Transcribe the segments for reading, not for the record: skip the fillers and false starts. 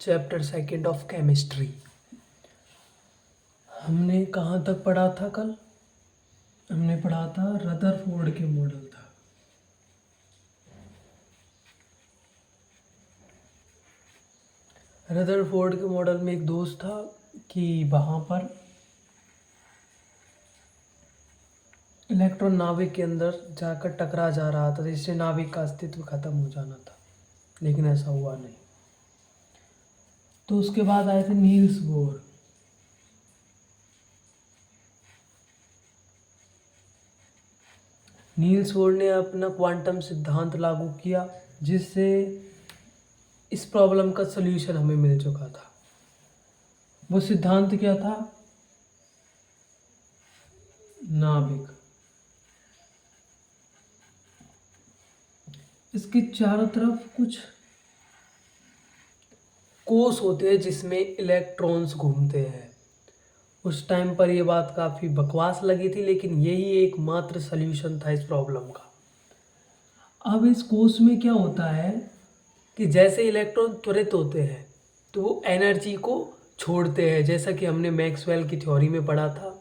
Chapter second of chemistry. हमने कहाँ तक पढ़ा था कल? हमने पढ़ा था रदरफोर्ड के मॉडल था। रदरफोर्ड के मॉडल में एक दोष था कि वहाँ पर इलेक्ट्रॉन नाभिक के अंदर जाकर टकरा जा रहा था, जिससे नाभिक का अस्तित्व खत्म हो जाना था, लेकिन ऐसा हुआ नहीं। तो उसके बाद आए थे नील्स बोर। नील्स बोर ने अपना क्वांटम सिद्धांत लागू किया, जिससे इस प्रॉब्लम का सल्यूशन हमें मिल चुका था। वो सिद्धांत क्या था? नाभिक। इसके चारों तरफ कुछ कोष होते हैं जिसमें इलेक्ट्रॉन्स घूमते हैं। उस टाइम पर ये बात काफ़ी बकवास लगी थी, लेकिन यही एकमात्र सल्यूशन था इस प्रॉब्लम का। अब इस कोष में क्या होता है कि जैसे इलेक्ट्रॉन त्वरित होते हैं तो वो एनर्जी को छोड़ते हैं, जैसा कि हमने मैक्सवेल की थ्योरी में पढ़ा था।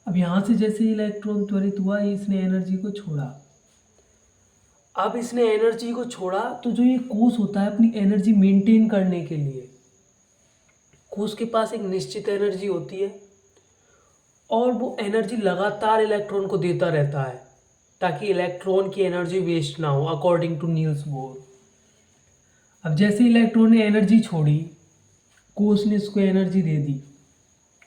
अब यहाँ से जैसे इलेक्ट्रॉन त्वरित हुआ, इसने एनर्जी को छोड़ा। अब इसने एनर्जी को छोड़ा तो जो ये कोष होता है अपनी एनर्जी मेंटेन करने के लिए, कोष के पास एक निश्चित एनर्जी होती है और वो एनर्जी लगातार इलेक्ट्रॉन को देता रहता है ताकि इलेक्ट्रॉन की एनर्जी वेस्ट ना हो, अकॉर्डिंग टू नील्स बोर। अब जैसे इलेक्ट्रॉन ने एनर्जी छोड़ी, कोष ने इसको एनर्जी दे दी।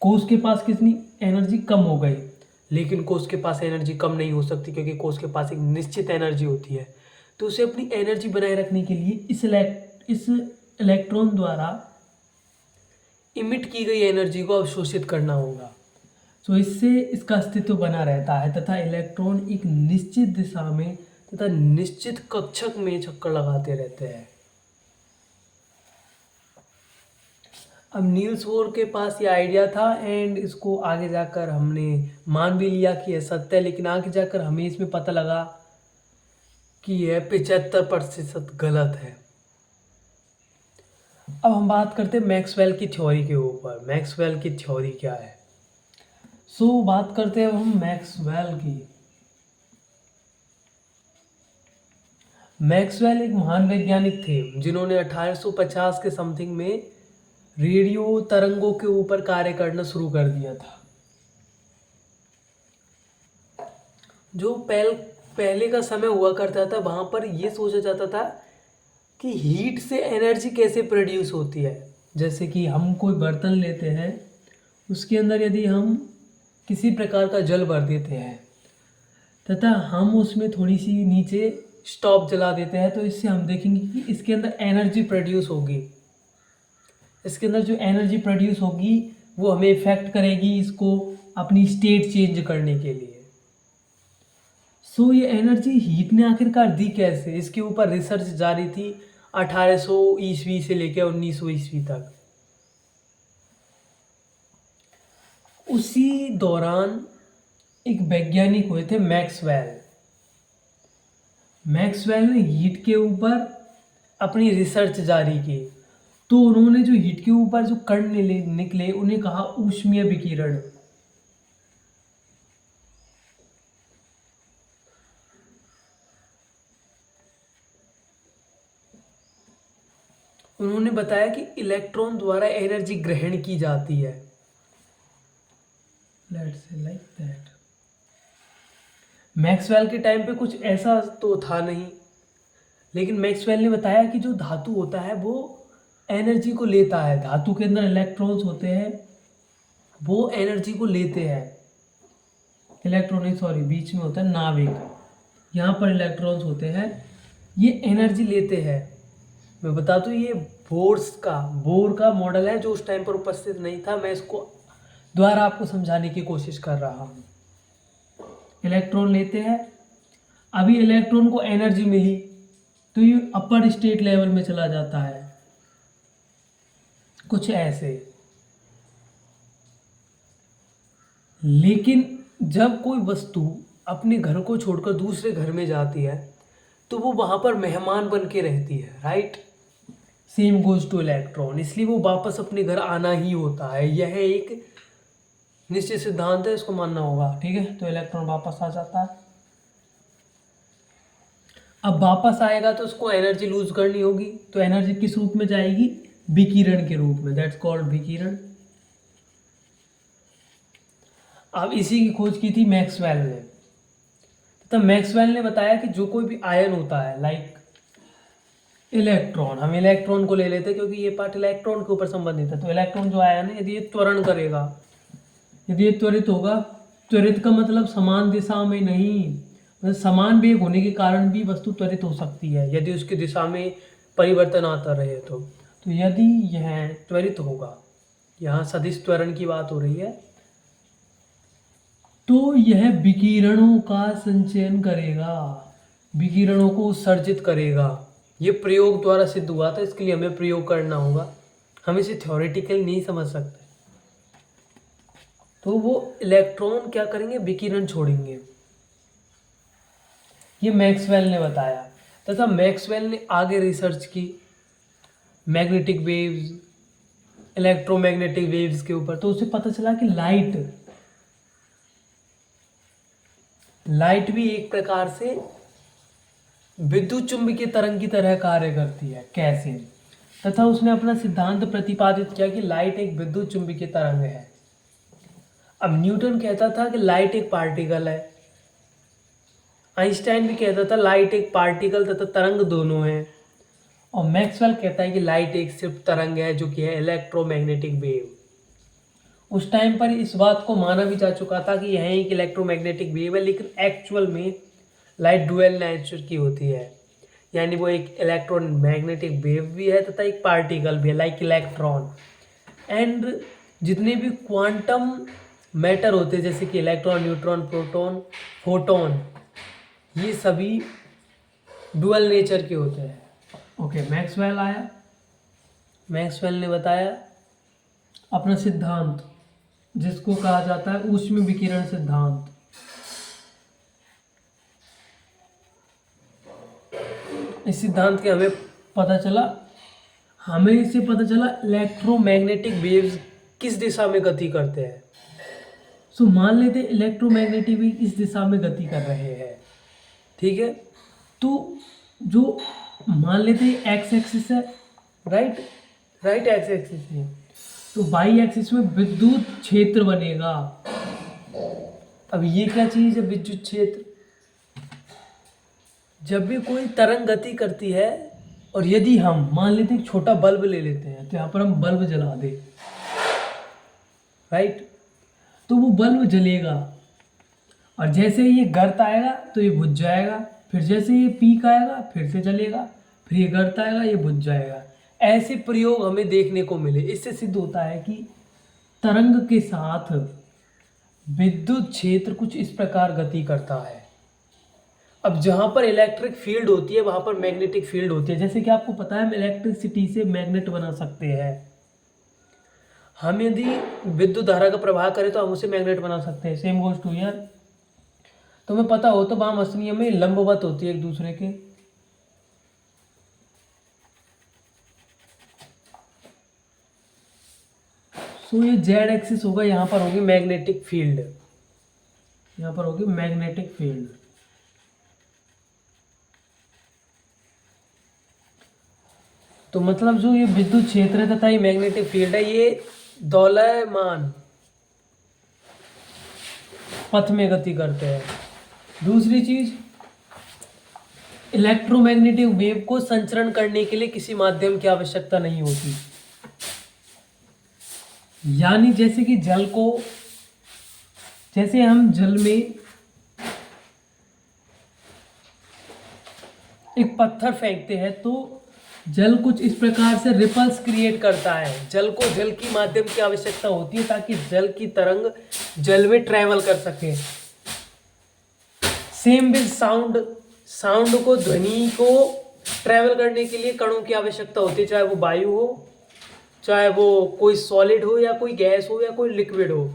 कोष के पास कितनी एनर्जी कम हो गई, लेकिन कोष के पास एनर्जी कम नहीं हो सकती क्योंकि कोष के पास एक निश्चित एनर्जी होती है। तो उसे अपनी एनर्जी बनाए रखने के लिए इस इलेक्ट्रॉन द्वारा इमिट की गई एनर्जी को अवशोषित करना होगा। तो इससे इसका अस्तित्व बना रहता है तथा इलेक्ट्रॉन एक निश्चित दिशा में तथा निश्चित कक्षक में चक्कर लगाते रहते हैं। अब नील्स बोर के पास ये आइडिया था एंड इसको आगे जाकर हमने मान भी लिया कि यह सत्य है, लेकिन आगे जाकर हमें इसमें पता लगा कि यह 75% गलत है। अब हम बात करते हैं मैक्सवेल की थ्योरी के ऊपर। मैक्सवेल की थ्योरी क्या है? बात करते हैं हम मैक्सवेल की। मैक्सवेल एक महान वैज्ञानिक थे जिन्होंने 1850 के समथिंग में रेडियो तरंगों के ऊपर कार्य करना शुरू कर दिया था। जो पहले का समय हुआ करता था, वहाँ पर यह सोचा जाता था कि हीट से एनर्जी कैसे प्रोड्यूस होती है। जैसे कि हम कोई बर्तन लेते हैं, उसके अंदर यदि हम किसी प्रकार का जल भर देते हैं तथा हम उसमें थोड़ी सी नीचे स्टॉप जला देते हैं, तो इससे हम देखेंगे कि इसके अंदर एनर्जी प्रोड्यूस होगी। इसके अंदर जो एनर्जी प्रोड्यूस होगी वो हमें इफेक्ट करेगी इसको अपनी स्टेट चेंज करने के लिए। ये एनर्जी हीट ने आखिरकार दी कैसे, इसके ऊपर रिसर्च जारी थी 1800 ईस्वी से लेकर 1900 ईस्वी तक। उसी दौरान एक वैज्ञानिक हुए थे मैक्सवेल। मैक्सवेल ने हीट के ऊपर अपनी रिसर्च जारी की, तो उन्होंने जो हीट के ऊपर जो कण निकले उन्हें कहा ऊष्मीय विकिरण। उन्होंने बताया कि इलेक्ट्रॉन द्वारा एनर्जी ग्रहण की जाती है। Let's say like that. Maxwell के टाइम पे कुछ ऐसा तो था नहीं, लेकिन मैक्सवेल ने बताया कि जो धातु होता है वो एनर्जी को लेता है। धातु के अंदर इलेक्ट्रॉन्स होते हैं, वो एनर्जी को लेते हैं। इलेक्ट्रॉनिक बीच में होता है नाभिक, यहाँ पर इलेक्ट्रॉन्स होते हैं, ये एनर्जी लेते हैं। मैं बता दूँ ये बोर का मॉडल है जो उस टाइम पर उपस्थित नहीं था। मैं इसको द्वारा आपको समझाने की कोशिश कर रहा हूँ। इलेक्ट्रॉन लेते हैं, अभी इलेक्ट्रॉन को एनर्जी मिली तो ये अपर स्टेट लेवल में चला जाता है, कुछ ऐसे। लेकिन जब कोई वस्तु अपने घर को छोड़कर दूसरे घर में जाती है तो वो वहाँ पर मेहमान बन के रहती है, right. Same goes two electron, इसलिए वो वापस अपने घर आना ही होता है। यह एक निश्चित सिद्धांत है, इसको मानना होगा। ठीक है, तो इलेक्ट्रॉन वापस आ जाता है। अब वापस आएगा तो उसको एनर्जी लूज करनी होगी, तो एनर्जी किस रूप में जाएगी? विकिरण के रूप में, दैट्स कॉल्ड विकिरण। अब इसी की खोज की थी मैक्सवेल ने। तो मैक्सवेल ने बताया कि जो कोई भी आयन होता है, लाइक इलेक्ट्रॉन, हम इलेक्ट्रॉन को ले लेते हैं क्योंकि ये पार्ट इलेक्ट्रॉन के ऊपर संबंधित है। तो इलेक्ट्रॉन जो आयन है, यदि ये त्वरण करेगा, यदि ये त्वरित होगा, त्वरित का मतलब समान दिशा में नहीं, मतलब समान वेग होने के कारण भी वस्तु त्वरित हो सकती है यदि उसकी दिशा में परिवर्तन आता रहे तो यदि यह त्वरित होगा, यहाँ सदिश त्वरण की बात हो रही है, तो यह विकिरणों का संचयन करेगा, विकिरणों को उत्सर्जित करेगा। ये प्रयोग द्वारा सिद्ध हुआ था, इसके लिए हमें प्रयोग करना होगा, हम इसे थ्योरेटिकल नहीं समझ सकते। तो वो इलेक्ट्रॉन क्या करेंगे? विकिरण छोड़ेंगे। ये मैक्सवेल ने बताया, तथा मैक्सवेल ने आगे रिसर्च की मैग्नेटिक वेव्स, इलेक्ट्रोमैग्नेटिक वेव्स के ऊपर। तो उसे पता चला कि लाइट भी एक प्रकार से विद्युत चुंबकीय तरंग की तरह कार्य करती है। कैसे? तथा उसने अपना सिद्धांत प्रतिपादित किया कि लाइट एक विद्युत चुंबकीय तरंग है। अब न्यूटन कहता था कि लाइट एक पार्टिकल है, आइंस्टाइन भी कहता था लाइट एक पार्टिकल तथा तरंग दोनों है, और मैक्सवेल कहता है कि लाइट एक सिर्फ तरंग है जो कि है इलेक्ट्रोमैग्नेटिक वेव। उस टाइम पर इस बात को माना भी जा चुका था कि यह एक इलेक्ट्रोमैग्नेटिक वेव है, लेकिन एक्चुअल में लाइट डुअल नेचर की होती है, यानी वो एक इलेक्ट्रोमैग्नेटिक वेव भी है तथा एक पार्टिकल भी है, लाइक इलेक्ट्रॉन। एंड जितने भी क्वांटम मैटर होते हैं, जैसे कि इलेक्ट्रॉन, न्यूट्रॉन, प्रोटॉन, फोटोन, ये सभी डुअल नेचर के होते हैं। ओके, मैक्सवेल आया, मैक्सवेल ने बताया अपना सिद्धांत, जिसको कहा जाता है ऊष्म विकिरण सिद्धांत। इस सिद्धांत के हमें इससे पता चला इलेक्ट्रोमैग्नेटिक वेव्स किस दिशा में गति करते हैं। सो मान लेते इलेक्ट्रोमैग्नेटिक वेव इस दिशा में गति कर रहे हैं। ठीक है, तो जो मान लेते एक्स एक्सिस है, राइट एक्स एक्सिस है, तो वाई एक्सिस में विद्युत क्षेत्र बनेगा। अब ये क्या चीज है विद्युत क्षेत्र? जब भी कोई तरंग गति करती है, और यदि हम मान लेते एक छोटा बल्ब ले लेते हैं, तो यहाँ पर हम बल्ब जला दें, राइट, तो वो बल्ब जलेगा, और जैसे ये गर्त आएगा तो ये बुझ जाएगा, फिर जैसे ये पीक आएगा फिर से जलेगा, फिर ये गर्त आएगा, ये बुझ जाएगा। ऐसे प्रयोग हमें देखने को मिले। इससे सिद्ध होता है कि तरंग के साथ विद्युत क्षेत्र कुछ इस प्रकार गति करता है। अब जहाँ पर इलेक्ट्रिक फील्ड होती है वहाँ पर मैग्नेटिक फील्ड होती है। जैसे कि आपको पता है हम इलेक्ट्रिसिटी से मैग्नेट बना सकते हैं। हम यदि विद्युत धारा का प्रवाह करें तो हम उसे मैग्नेट बना सकते हैं। Same goes to here. तुम्हें पता हो तो वहाँ मछलियों में लंबवत होती है एक दूसरे के। तो ये जेड एक्सिस होगा, यहाँ पर होगी मैग्नेटिक फील्ड, यहाँ पर होगी मैग्नेटिक फील्ड। तो मतलब जो ये विद्युत क्षेत्र है तथा ये मैग्नेटिक फील्ड है, ये दोलयमान पथ में गति करते हैं। दूसरी चीज, इलेक्ट्रोमैग्नेटिक वेव को संचरण करने के लिए किसी माध्यम की आवश्यकता नहीं होती। यानी जैसे कि जैसे हम जल में एक पत्थर फेंकते हैं तो जल कुछ इस प्रकार से रिपल्स क्रिएट करता है। जल को जल की माध्यम की आवश्यकता होती है ताकि जल की तरंग जल में ट्रैवल कर सके। सेम विद साउंड को, ध्वनि को ट्रैवल करने के लिए कणों की आवश्यकता होती है, चाहे वो वायु हो, चाहे वो कोई सॉलिड हो, या कोई गैस हो, या कोई लिक्विड हो।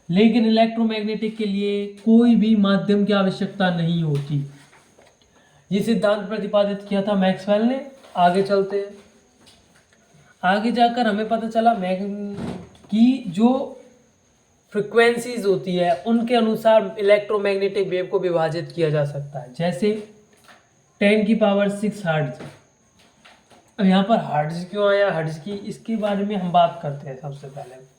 लेकिन इलेक्ट्रोमैग्नेटिक के लिए कोई भी माध्यम की आवश्यकता नहीं होती। ये सिद्धांत प्रतिपादित किया था मैक्सवेल ने। आगे चलते हैं। आगे जाकर हमें पता चला कि जो फ्रिक्वेंसीज होती है उनके अनुसार इलेक्ट्रोमैग्नेटिक वेव को विभाजित किया जा सकता है। जैसे 10⁶ हर्ट्ज। अब यहाँ पर हर्ट्ज क्यों आया, हर्ट्ज की, इसके बारे में हम बात करते हैं सबसे पहले।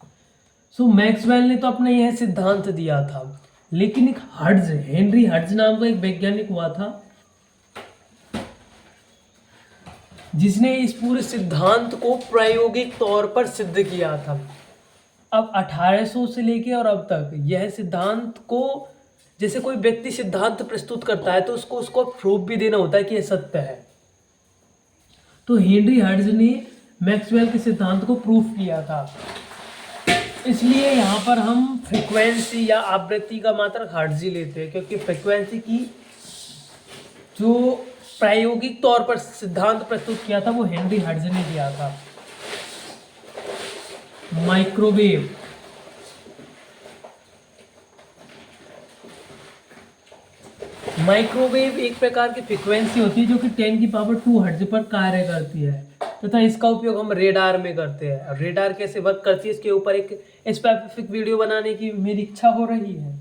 मैक्सवेल ने तो अपना यह सिद्धांत दिया था, लेकिन एक हर्ट्ज, हेनरी हर्ट्ज नाम का एक वैज्ञानिक हुआ था जिसने इस पूरे सिद्धांत को प्रायोगिक तौर पर सिद्ध किया था। अब 1800 से लेके और अब तक यह सिद्धांत को, जैसे कोई व्यक्ति सिद्धांत प्रस्तुत करता है तो उसको प्रूफ भी देना होता है कि यह सत्य है। तो हेनरी हर्ट्ज ने मैक्सवेल के सिद्धांत को प्रूफ किया था। इसलिए यहाँ पर हम फ्रीक्वेंसी या आवृत्ति का मात्रक हर्ट्ज ही लेते हैं, क्योंकि फ्रीक्वेंसी की जो प्रायोगिक तौर पर सिद्धांत प्रस्तुत किया था वो हेनरी हर्ट्ज ने दिया था। माइक्रोवेव, माइक्रोवेव एक प्रकार की फ्रीक्वेंसी होती है जो कि 10⁻² हर्ट्ज पर कार्य करती है तथा इसका उपयोग हम रेडार में करते हैं। रेडार कैसे वर्क करती है इसके ऊपर एक स्पेसिफिक वीडियो बनाने की मेरी इच्छा हो रही है।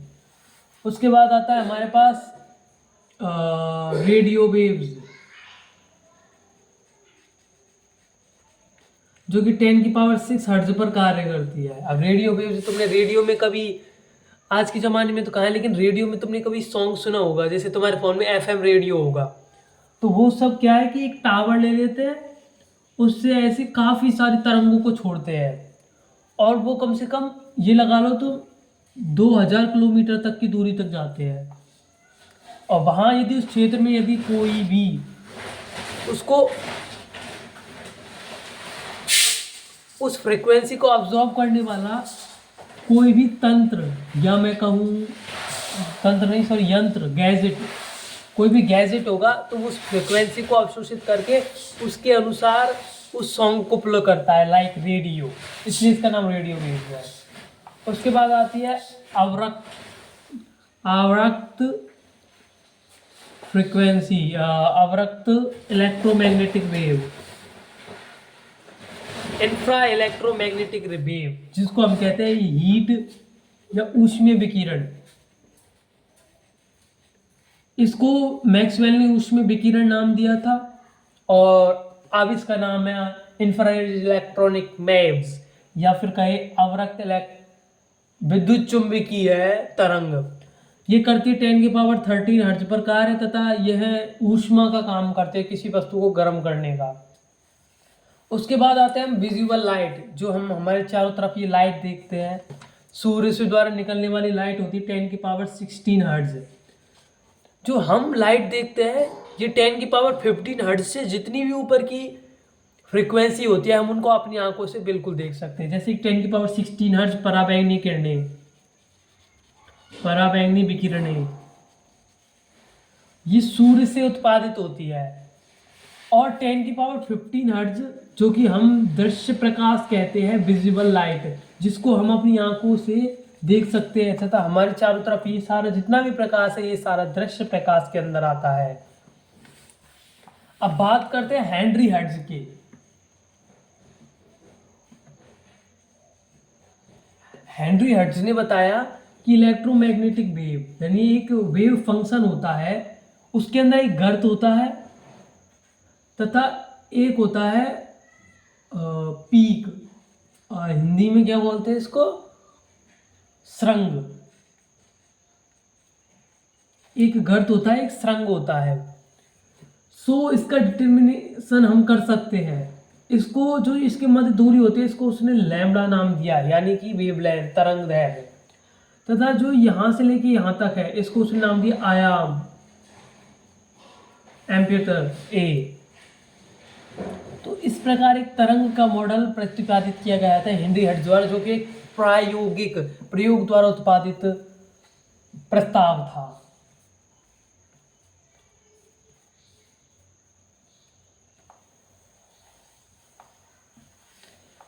उसके बाद आता है हमारे पास रेडियो वेव्स, जो कि 10⁻6 हर्ट्ज पर कार्य करती है। अब रेडियो वेव्स, तुमने रेडियो में कभी, आज के ज़माने में तो कहाँ है, लेकिन रेडियो में तुमने कभी सॉन्ग सुना होगा, जैसे तुम्हारे फ़ोन में FM रेडियो होगा, तो वो सब क्या है कि एक टावर ले लेते हैं, उससे ऐसी काफ़ी सारी तरंगों को छोड़ते हैं और वो कम से कम ये लगा लो तो 2000 किलोमीटर तक की दूरी तक जाते हैं। और वहाँ यदि उस क्षेत्र में यदि कोई भी उसको, उस फ्रिक्वेंसी को ऑब्जॉर्व करने वाला कोई भी तंत्र, या मैं कहूँ तंत्र नहीं, सॉरी यंत्र, गैजेट, कोई भी गैजेट होगा तो उस फ्रिक्वेंसी को अवशोषित करके उसके अनुसार उस सॉन्ग को प्ले करता है, लाइक रेडियो, इसलिए इसका नाम रेडियो वेव है। उसके बाद आती है आवर्त फ्रिक्वेंसी, आवर्त electromagnetic wave, infra electromagnetic wave, जिसको हम कहते हैं हीट या ऊष्मीय विकिरण। इसको मैक्सवेल ने ऊष्मीय विकिरण नाम दिया था और अब इसका नाम है इंफ्रारेड इलेक्ट्रॉनिक वेव्स, या फिर कहे अवरक्त विद्युत चुंबकीय तरंग। ये करती है 10⁻13 हर्ट्ज पर कार्य तथा यह ऊष्मा का काम करते हैं, किसी वस्तु को गर्म करने का। उसके बाद आते हैं हम विजुअल लाइट, जो हम हमारे चारों तरफ ये लाइट देखते हैं, सूर्य से द्वारा निकलने वाली लाइट होती है 10⁻16 हर्ट्ज। जो हम लाइट देखते हैं ये 10⁻15 हर्ट्ज से जितनी भी ऊपर की फ्रीक्वेंसी होती है हम उनको अपनी आंखों से बिल्कुल देख सकते हैं। जैसे 10⁻16 हर्ट्ज पराबैंगनी किरणें, पराबैंगनी विकिरणें, ये सूर्य से उत्पादित होती है। और 10⁻15 हर्ट्ज जो कि हम दृश्य प्रकाश कहते हैं, विजिबल लाइट, जिसको हम अपनी आंखों से देख सकते हैं तथा हमारे चारों तरफ ये सारा जितना भी प्रकाश है ये सारा दृश्य प्रकाश के अंदर आता है। अब बात करते हैं हेनरी हर्ट्ज की। हेनरी हर्ट्ज ने बताया कि इलेक्ट्रोमैग्नेटिक वेव यानी एक वेव फंक्शन होता है, उसके अंदर एक गर्त होता है तथा एक होता है पीक, हिंदी में क्या बोलते हैं इसको, श्रृंग। एक गर्त होता है, एक श्रृंग होता है। सो इसका डिटर्मिनेशन हम कर सकते हैं। इसको जो इसके मध्य दूरी होती है इसको उसने लैम्बडा नाम दिया, यानी कि वेवलेंथ, तरंग दैर्घ्य। तथा जो यहाँ से लेके यहाँ तक है इसको उसने नाम दिया आयाम, एम्पियर ए। तो इस प्रकार एक तरंग का मॉडल प्रतिपादित किया गया था हेनरी हर्ट्ज द्वारा, जो कि एक प्रायोगिक प्रयोग द्वारा उत्पादित प्रस्ताव था।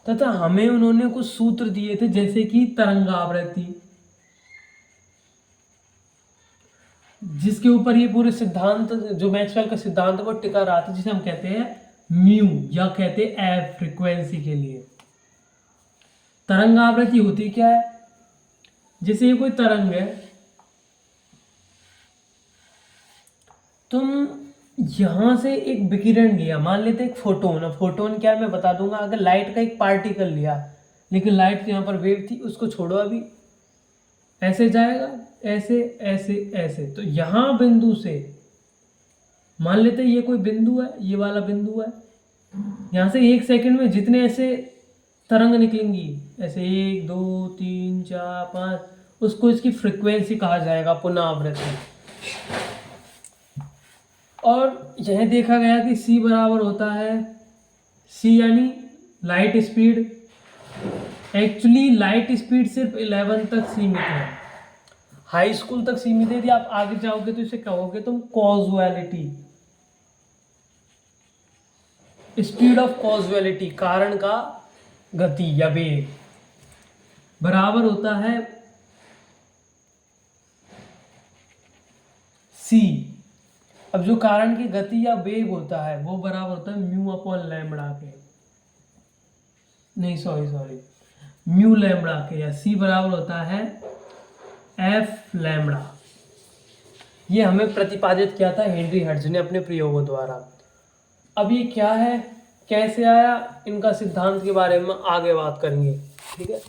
तथा हमें उन्होंने कुछ सूत्र दिए थे, जैसे कि तरंगावृत्ति, जिसके ऊपर ये पूरे सिद्धांत जो मैक्सवेल का सिद्धांत वो टिका रहा था, जिसे हम कहते हैं म्यू या कहते एफ फ्रीक्वेंसी के लिए। तरंग आवृत्ति होती क्या है, जैसे ये कोई तरंग है, तुम यहां से एक विकिरण लिया, मान लेते एक फोटोन। फोटोन क्या है मैं बता दूंगा। अगर लाइट का एक पार्टिकल लिया, लेकिन लाइट यहाँ पर वेव थी, उसको छोड़ो अभी, ऐसे जाएगा, ऐसे ऐसे ऐसे, तो यहां बिंदु से मान लेते ये कोई बिंदु है, ये वाला बिंदु है, यहां से 1 सेकंड में जितने ऐसे तरंग निकलेंगी, ऐसे 1 2 3 4 5, उसको इसकी फ्रीक्वेंसी कहा जाएगा, पुनः आवृत्ति। और यह देखा गया कि c बराबर होता है, c यानी light speed. Actually light speed सिर्फ 11 तक सीमित है, हाई स्कूल तक सीमित है। यदि आप आगे जाओगे तो इसे कहोगे तुम कॉजुअलिटी, स्पीड ऑफ कॉजुअलिटी, कारण का गति या वेग, बराबर होता है c। अब जो कारण की गति या वेग होता है वो बराबर होता है म्यू अपॉन लैम्बडा के, नहीं सॉरी म्यू लैम्बडा के, या c बराबर होता है एफ लैम्बडा। ये हमें प्रतिपादित किया था हेनरी हर्ट्ज ने अपने प्रयोगों द्वारा। अब ये क्या है, कैसे आया, इनका सिद्धांत के बारे में आगे बात करेंगे, ठीक है।